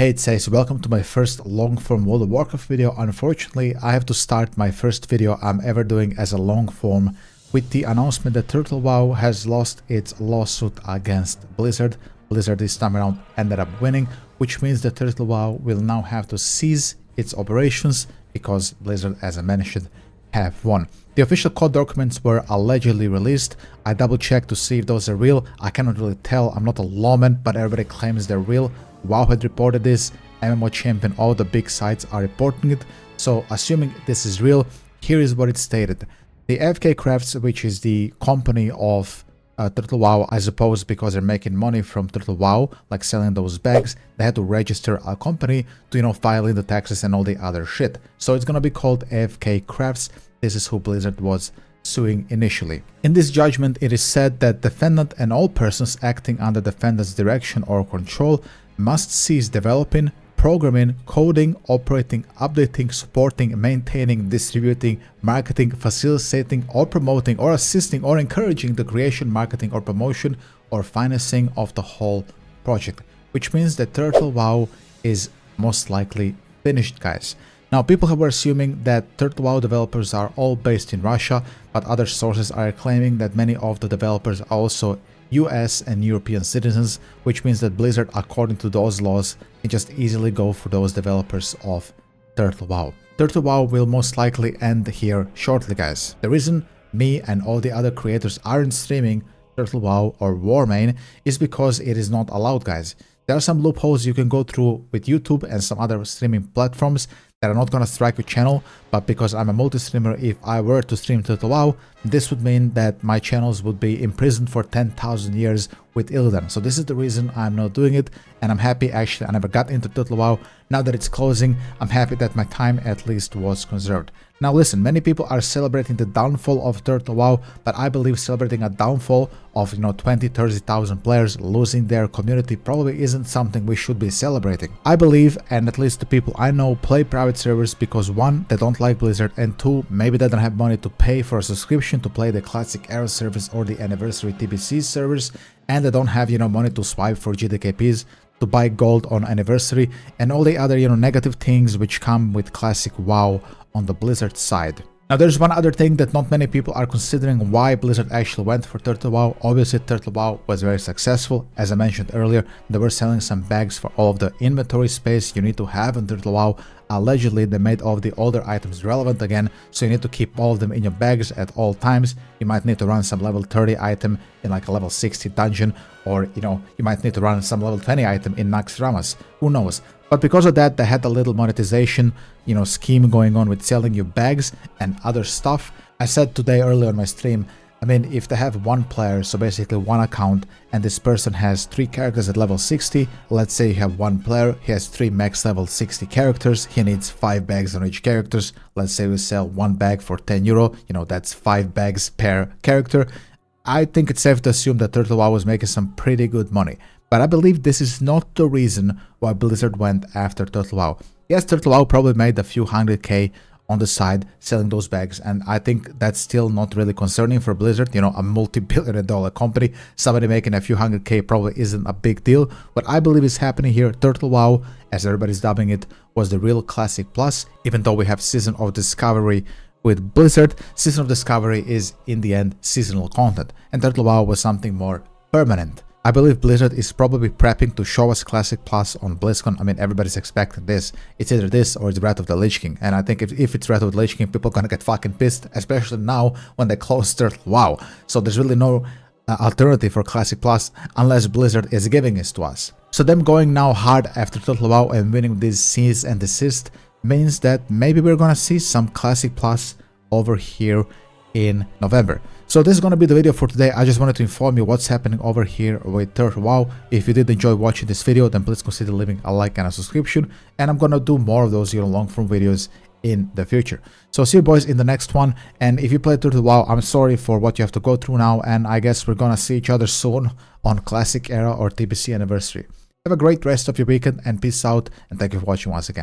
Hey, it says welcome to my first long-form World of Warcraft video. Unfortunately, I have to start my first video I'm ever doing as a long-form with the announcement that Turtle WoW has lost its lawsuit against Blizzard. Blizzard this time around ended up winning, which means that Turtle WoW will now have to cease its operations because Blizzard, as I mentioned, have won. The official court documents were allegedly released. I double-checked to see if those are real. I cannot really tell. I'm not a lawman, but everybody claims they're real. WoW had reported this, MMO Champion, all the big sites are reporting it. So assuming this is real, here is what it stated. The FK Crafts, which is the company of Turtle WoW, I suppose because they're making money from Turtle WoW, like selling those bags, they had to register a company to, file in the taxes and all the other shit. So it's gonna be called FK Crafts. This is who Blizzard was suing initially. In this judgment, it is said that defendant and all persons acting under defendant's direction or control must cease developing, programming, coding, operating, updating, supporting, maintaining, distributing, marketing, facilitating, or promoting, or assisting, or encouraging the creation, marketing, or promotion, or financing of the whole project. Which means that Turtle WoW is most likely finished, guys. Now, people were assuming that Turtle WoW developers are all based in Russia, but other sources are claiming that many of the developers are also US and European citizens, which means that Blizzard, according to those laws, can just easily go for those developers of Turtle WoW. Turtle WoW will most likely end here shortly, guys. The reason me and all the other creators aren't streaming Turtle WoW or Warmane is because it is not allowed, guys. There are some loopholes you can go through with YouTube and some other streaming platforms that are not gonna strike your channel, but because I'm a multi-streamer, if I were to stream Turtle WoW, this would mean that my channels would be imprisoned for 10,000 years with Illidan. So this is the reason I'm not doing it, and I'm happy actually I never got into Turtle WoW. Now that it's closing, I'm happy that my time at least was conserved. Now listen, many people are celebrating the downfall of Turtle WoW, but I believe celebrating a downfall of 20-30,000 players losing their community probably isn't something we should be celebrating. I believe, and at least the people I know, play private servers because one, they don't like Blizzard, and two, maybe they don't have money to pay for a subscription to play the classic era service or the anniversary TBC servers, and they don't have money to swipe for GDKPs, to buy gold on anniversary, and all the other negative things which come with classic WoW on the Blizzard side. Now there's one other thing that not many people are considering why Blizzard actually went for Turtle WoW. Obviously Turtle WoW was very successful. As I mentioned earlier, they were selling some bags for all of the inventory space you need to have in Turtle WoW. Allegedly they made all of the older items relevant again, so you need to keep all of them in your bags at all times. You might need to run some level 30 item in like a level 60 dungeon, or you might need to run some level 20 item in Naxxramas, who knows. But because of that, they had a little monetization, scheme going on with selling you bags and other stuff. I said today earlier on my stream, I mean, if they have one player, so basically one account, and this person has 3 characters at level 60, let's say you have one player, he has 3 max level 60 characters, he needs 5 bags on each characters. Let's say we sell 1 bag for 10 euro, that's 5 bags per character. I think it's safe to assume that Turtle WoW was making some pretty good money. But I believe this is not the reason why Blizzard went after Turtle WoW. Yes, Turtle WoW probably made a few 100k on the side selling those bags, and I think that's still not really concerning for Blizzard. A multi-billion-dollar company, somebody making a few 100k probably isn't a big deal. What I believe is happening here, Turtle WoW, as everybody's dubbing it, was the real Classic Plus. Even though we have Season of Discovery with Blizzard, Season of Discovery is in the end seasonal content, and Turtle WoW was something more permanent. I believe Blizzard is probably prepping to show us Classic Plus on BlizzCon. I mean, everybody's expecting this. It's either this or it's Wrath of the Lich King. And I think if it's Wrath of the Lich King, people are gonna get fucking pissed, especially now when they closed Turtle WoW. So there's really no alternative for Classic Plus unless Blizzard is giving this to us. So them going now hard after Turtle WoW and winning this cease and desist means that maybe we're gonna see some Classic Plus over here in November. So this is going to be the video for today. I just wanted to inform you what's happening over here with Turtle WoW. If you did enjoy watching this video, then please consider leaving a like and a subscription, and I'm going to do more of those long form videos in the future. So see you boys in the next one, and if you play Turtle WoW, I'm sorry for what you have to go through now, and I guess we're going to see each other soon on Classic Era or TBC Anniversary. Have a great rest of your weekend, and peace out, and thank you for watching once again.